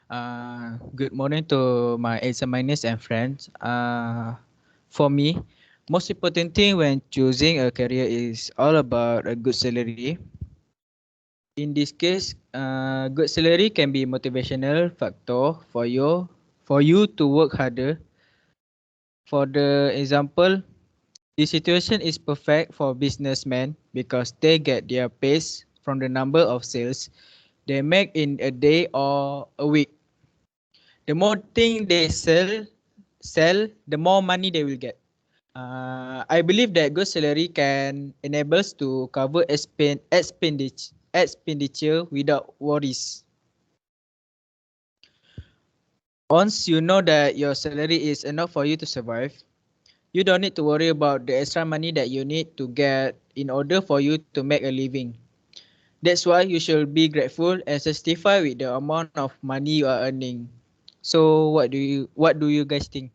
Good morning to my examiners and friends. For me, most important thing when choosing a career is all about a good salary. In this case, good salary can be motivational factor for you to work harder. For the example, this situation is perfect for businessmen because they get their pays from the number of sales they make in a day or a week. The more thing they sell, the more money they will get. I believe that good salary can enable us to cover expenditure without worries. Once you know that your salary is enough for you to survive, you don't need to worry about the extra money that you need to get in order for you to make a living. That's why you should be grateful and satisfied with the amount of money you are earning. So what do you guys think?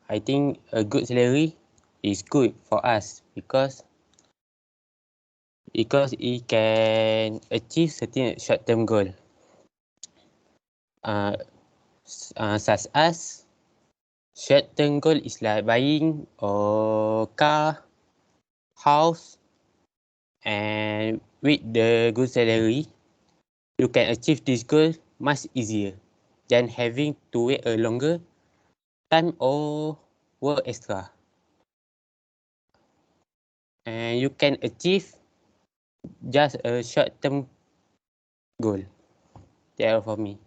I think a good salary is good for us because it can achieve certain short-term goal. Uh, Such as short-term goal is like buying a car, house, and with the good salary, you can achieve this goal much easier than having to wait a longer time or work extra. And you can achieve just a short-term goal. That's all for me.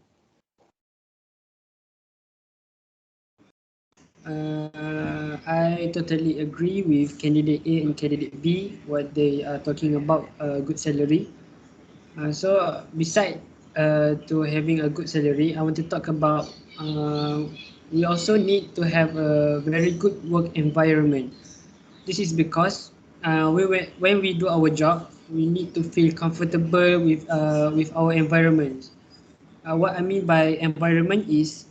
I totally agree with candidate A and candidate B what they are talking about good salary. So beside to having a good salary, I want to talk about we also need to have a very good work environment. This is because when we do our job, we need to feel comfortable with our environment. What I mean by environment is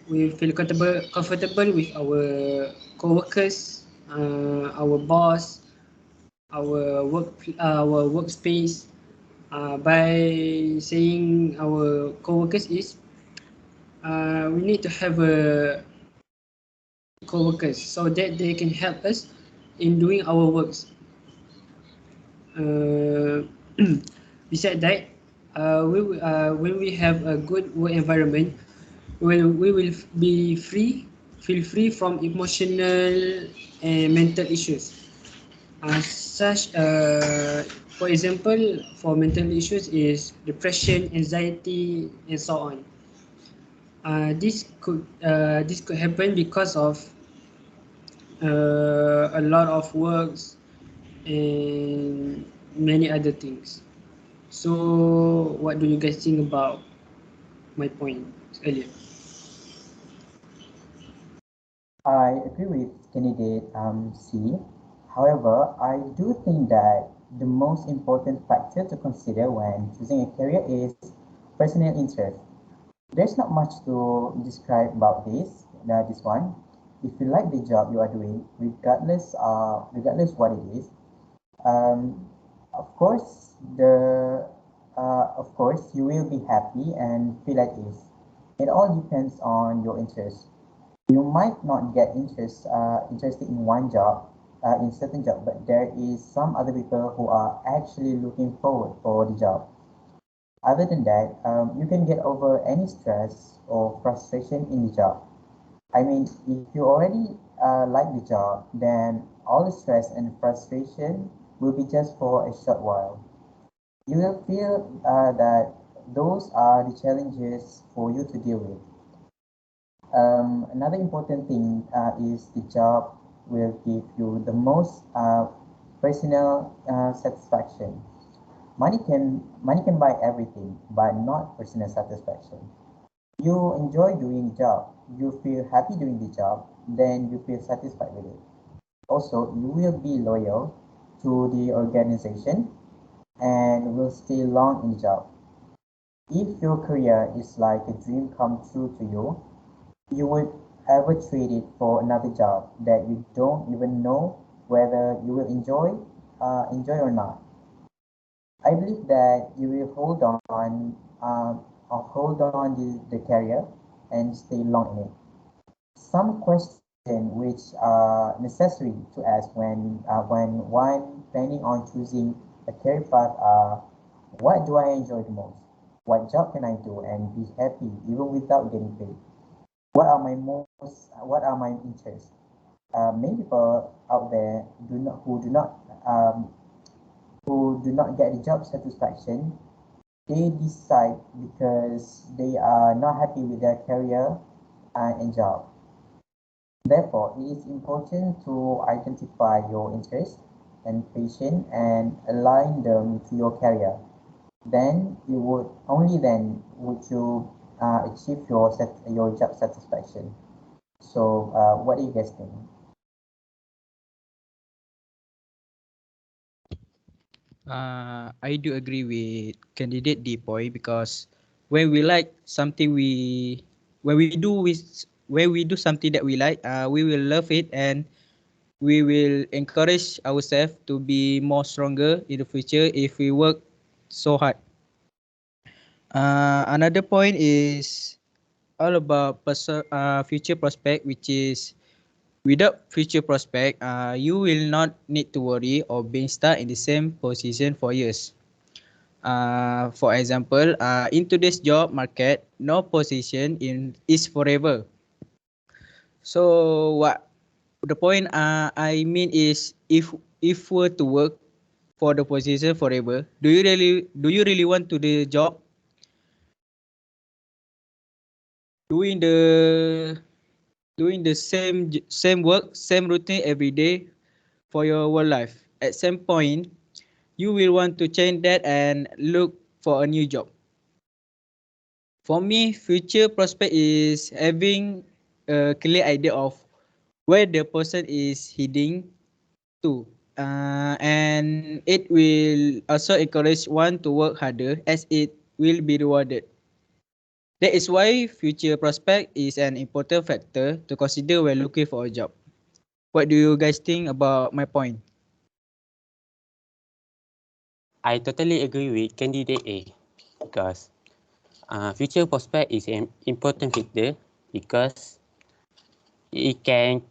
we feel comfortable with our co-workers, our boss, our workspace. By saying our co-workers is we need to have a co-workers so that they can help us in doing our works. Uh, Beside that, when we have a good work environment, we will be feel free from emotional and mental issues. Such, for example, for mental issues is depression, anxiety, and so on. This could happen because of a lot of works and many other things. So, what do you guys think about my point earlier? I agree with candidate C. However, I do think that the most important factor to consider when choosing a career is personal interest. There's not much to describe about this one. If you like the job you are doing, regardless what it is, um, of course you will be happy and feel at ease. It all depends on your interest. You might not get interested in one job, in certain job, but there is some other people who are actually looking forward for the job. Other than that, you can get over any stress or frustration in the job. I mean, if you already like the job, then all the stress and frustration will be just for a short while. You will feel that those are the challenges for you to deal with. Another important thing is the job will give you the most personal satisfaction. Money can buy everything, but not personal satisfaction. You enjoy doing the job, you feel happy doing the job, then you feel satisfied with it. Also, you will be loyal to the organization and will stay long in the job. If your career is like a dream come true to you, you would ever trade it for another job that you don't even know whether you will enjoy or not. I believe that you will hold on the career and stay long in it. Some questions which are necessary to ask when one planning on choosing a career path are: what do I enjoy the most? What job can I do and be happy even without getting paid? What are my interests? Many people out there um, who do not get the job satisfaction. They decide because they are not happy with their career and job. Therefore, it is important to identify your interests and passion and align them to your career. Then you would only then would you achieve your job satisfaction. So, what do you guys think? I do agree with candidate D point because when we like something when we do with when we do something that we like, we will love it and we will encourage ourselves to be more stronger in the future if we work so hard. Another point is all about future prospect, which is without future prospect, you will not need to worry or being stuck in the same position for years. For example, in today's job market, no position in is forever. So what the point I mean is if were to work for the position forever, do you really want to the job doing the same work, same routine every day for your whole life? At some point, you will want to change that and look for a new job. For me, future prospect is having a clear idea of where the person is heading to. And it will also encourage one to work harder as it will be rewarded. That is why future prospect is an important factor to consider when looking for a job. What do you guys think about my point? I totally agree with candidate A because future prospect is an important factor because it can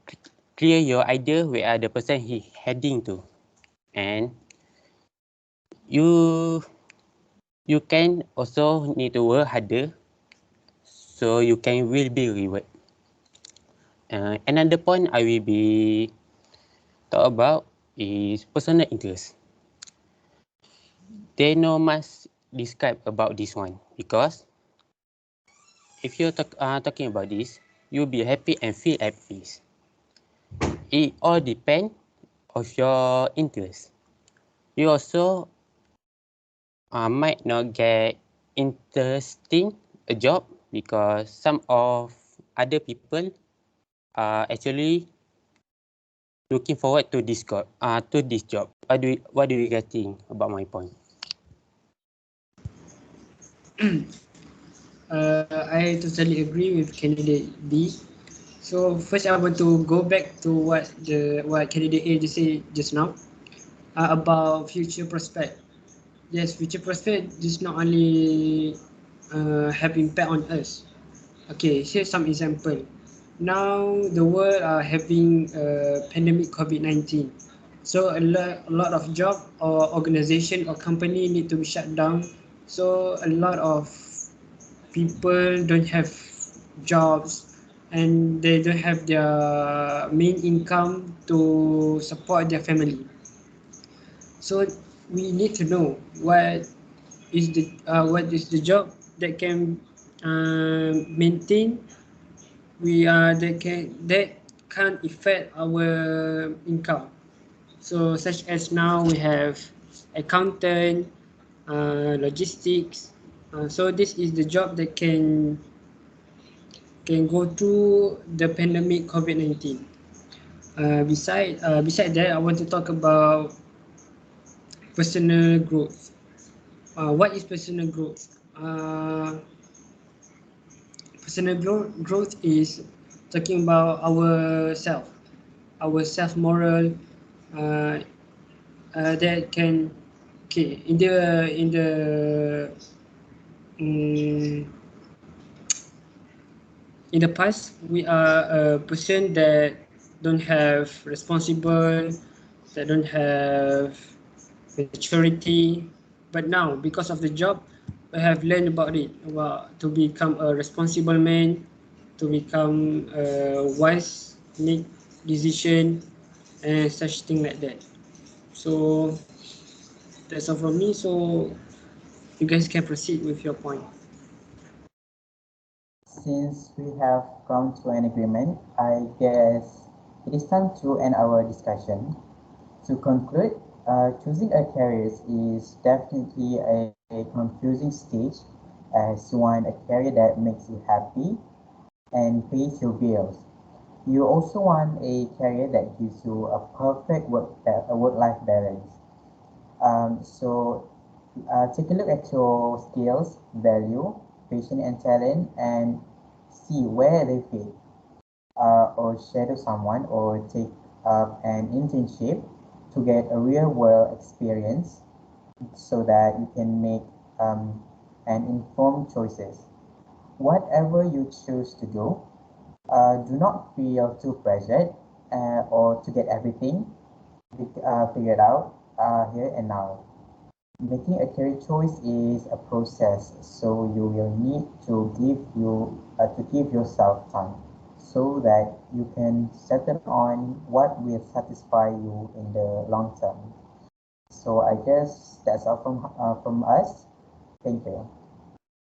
clear your idea where the person he heading to, and you you can also need to work harder so you can will be reward. Another point I will be talk about is personal interest. They no must describe about this one because if you're talking about this, you'll be happy and feel at peace. It all depends of your interest. You also might not get interesting a job because some of other people are actually looking forward to this job. What do you guys think about my point? I totally agree with candidate B. So first, I want to go back to what candidate A just said just now about future prospect. Yes, future prospect just not only have impact on us. Okay, here's some example. Now the world are having pandemic COVID-19. So a lot of job or organization or company need to be shut down. So a lot of people don't have jobs and they don't have their main income to support their family. So we need to know what is the job that can maintain that can affect our income. So such as now we have accountant, logistics. So this is the job that can go through the pandemic COVID-19. Beside that, I want to talk about personal growth. What is personal growth? uh, personal growth is talking about our self moral, uh, that can, okay, mm, in the past we are a person that don't have responsible, that don't have maturity, but now because of the job we have learned about it, about to become a responsible man, to become wise, make decision and such thing like that. So that's all from me, so you guys can proceed with your point. Since we have come to an agreement, I guess it is time to end our discussion. To conclude, choosing a career is definitely a confusing stage, as you want a career that makes you happy and pays your bills. You also want a career that gives you a perfect work-life balance. So take a look at your skills, value, passion, and talent, and see where they fit. Or shadow someone, or take up an internship to get a real world experience so that you can make um, an informed choices. Whatever you choose to do, do not feel too pressured or to get everything figured out here and now. Making a career choice is a process, so you will need to give yourself time so that you can settle on what will satisfy you in the long term. So I guess that's all from us. Thank you.